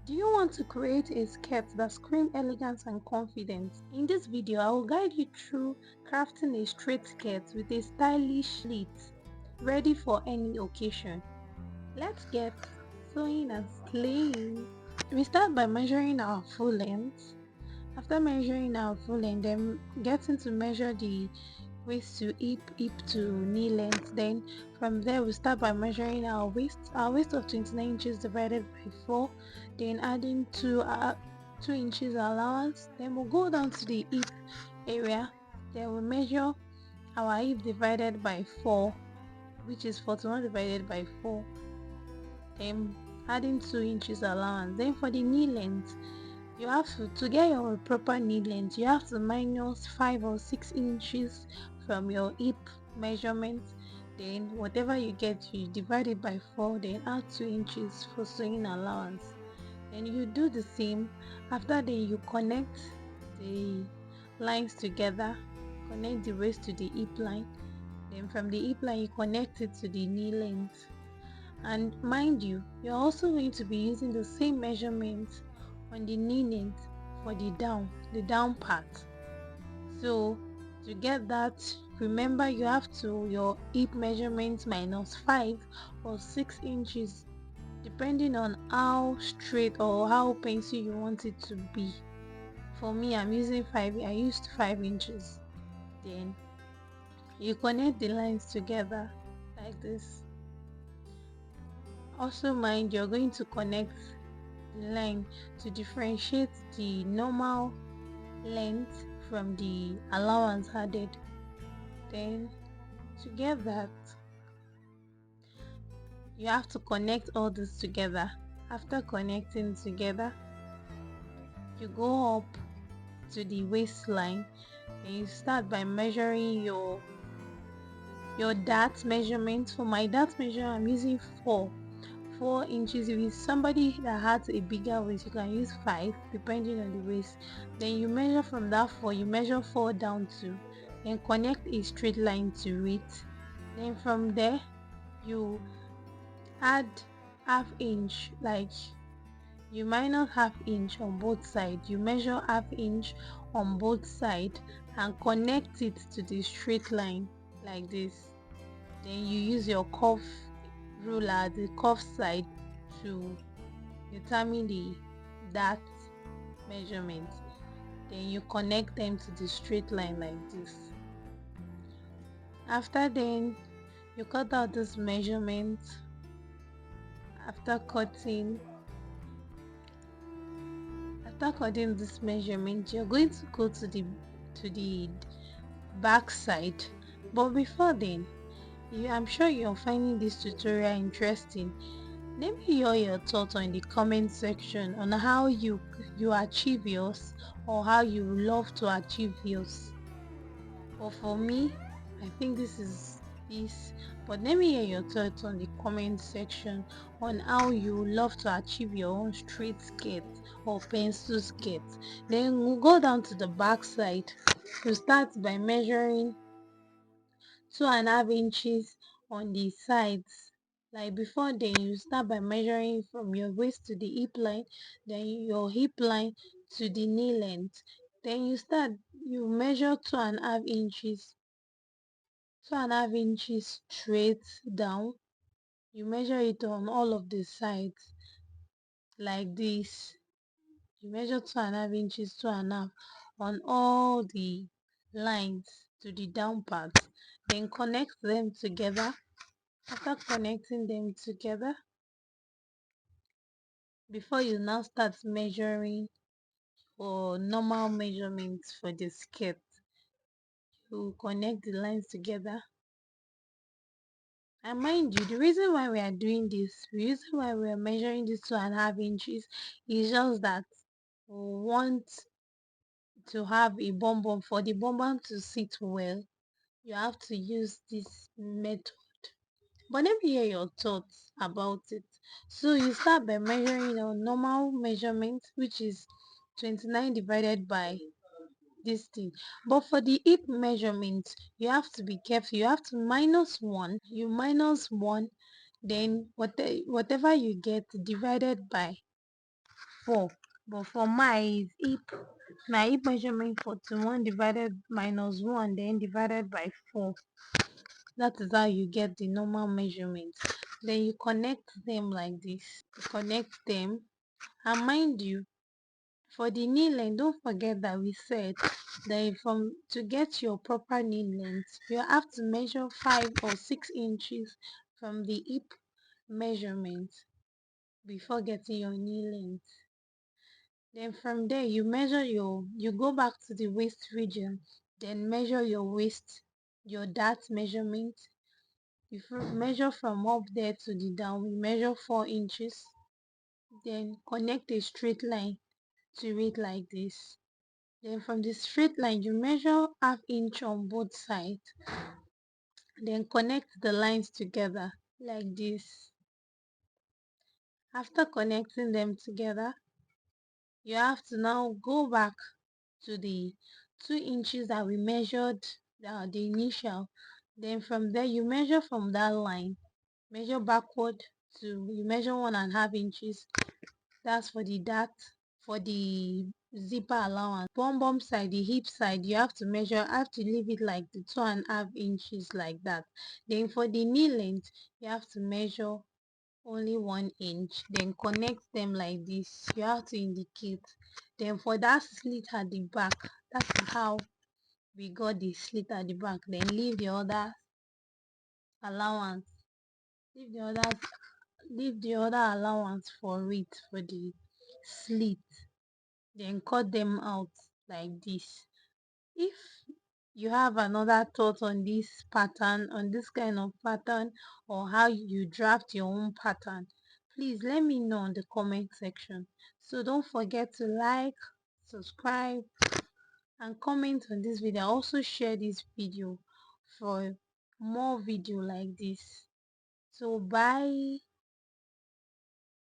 Do you want to create a skirt that screams elegance and confidence? In this video, I will guide you through crafting a straight skirt with a stylish slit, ready for any occasion. Let's get sewing and slaying. We start by measuring our full length. After measuring our full length, then getting to measure the waist to hip to knee length. Then from there we start by measuring our waist of 29 inches divided by 4, then adding 2 inches allowance. Then we'll go down to the hip area, then we measure our hip divided by 4, which is 41 divided by 4, then adding 2 inches allowance. Then for the knee length, you have to get your proper knee length, you have to minus 5 or 6 inches from your hip measurement. Then whatever you get, you divide it by 4, then add 2 inches for sewing allowance. Then you do the same. After then you connect the lines together, connect the waist to the hip line. Then from the hip line you connect it to the knee length. And mind you, you're also going to be using the same measurements on the knee length for the down part. So to get that, remember you have to your hip measurement minus 5 or 6 inches, depending on how straight or how pencil you want it to be. For me, I used 5 inches. Then you connect the lines together like this. Also mind, you're going to connect the line to differentiate the normal length from the allowance added. Then to get that, you have to connect all this together. After connecting together, you go up to the waistline and you start by measuring your dart measurement. For my dart measure, I'm using 4 inches. If it's somebody that has a bigger waist, you can use 5 depending on the waist. Then you measure from that 4, you measure 4 down to, then connect a straight line to it. Then from there you add half inch, like you minus half inch on both sides, you measure half inch on both sides and connect it to the straight line like this. Then you use your curve ruler, the curve side, to determine the that measurement. Then you connect them to the straight line like this. After then you cut out this measurement. After cutting this measurement, you're going to go to the back side. But before then, I'm sure you're finding this tutorial interesting. Let me hear your thoughts on the comment section on how you achieve yours, or how you love to achieve yours. But for me, I think this. But let me hear your thoughts on the comment section on how you love to achieve your own straight skirt or pencil skirt. Then we'll go down to the back side. You start by measuring 2.5 inches on the sides. Like before, then you start by measuring from your waist to the hip line, then your hip line to the knee length. Then you measure 2.5 inches straight down. You measure it on all of the sides like this. You measure 2.5 inches, 2.5 on all the lines to the down part. Then connect them together. After connecting them together, before you now start measuring for normal measurements for the skirt, you connect the lines together. And mind you, the reason why we are doing this, the reason why we are measuring this 2.5 inches is just that we want to have a bum bum. For the bum bum to sit well, you have to use this method. But let me hear your thoughts about it. So you start by measuring your normal measurement, which is 29 divided by this thing. But for the hip measurement, you have to be careful. You have to minus 1. You minus 1, then whatever you get divided by 4, but for my is hip. My hip measurement 41 divided minus 1 then divided by 4. That is how you get the normal measurement. Then you connect them like this. You connect them, and mind you, for the knee length, don't forget that we said that from to get your proper knee length, you have to measure 5 or 6 inches from the hip measurement before getting your knee length. Then from there you go back to the waist region, then measure your waist, your dart measurement. You measure from up there to the down, we measure 4 inches, then connect a straight line to it like this. Then from the straight line you measure half inch on both sides, then connect the lines together like this. After connecting them together, you have to now go back to the 2 inches that we measured, the initial. Then from there you measure from that line, measure backward to you measure 1.5 inches. That's for the dart. For the zipper allowance, bum side, the hip side, you have to measure, have to leave it like the 2.5 inches like that. Then for the knee length, you have to measure only 1 inch, then connect them like this. You have to indicate. Then for that slit at the back, that's how we got the slit at the back. Then leave the other allowance, leave the other leave the other allowance for it for the slit, then cut them out like this. If you have another thought on this pattern, on this kind of pattern, or how you draft your own pattern, please let me know in the comment section. So don't forget to like, subscribe, and comment on this video. Also share this video for more video like this. So bye.